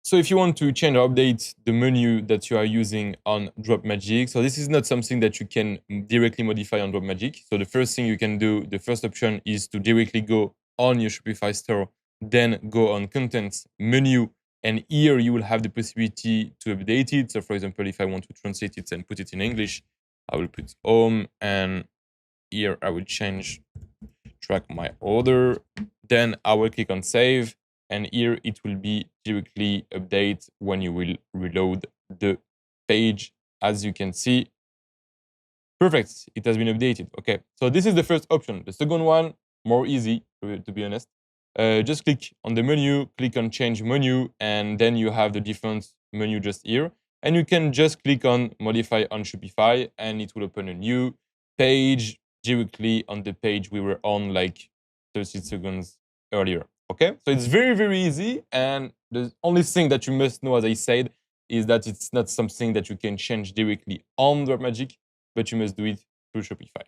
So if you want to change or update the menu that you are using on Dropmagic, so this is not something that you can directly modify on Dropmagic. So the first thing you can do, the first option is to directly go on your Shopify store, then go on Contents menu, and here you will have the possibility to update it. So for example, if I want to translate it and put it in English, I will put home, and here I will change track my order. Then I will click on save, and here it will be directly update when you will reload the page. As you can see, perfect, it has been updated. Okay, so this is the first option. The second one, more easy, to be honest. Just click on the menu, click on change menu, and then you have the different menu just here. And you can just click on modify on Shopify, and it will open a new page directly on the page we were on like 30 seconds earlier. Okay, so it's very, very easy. And the only thing that you must know, as I said, is that it's not something that you can change directly on Dropmagic, but you must do it through Shopify.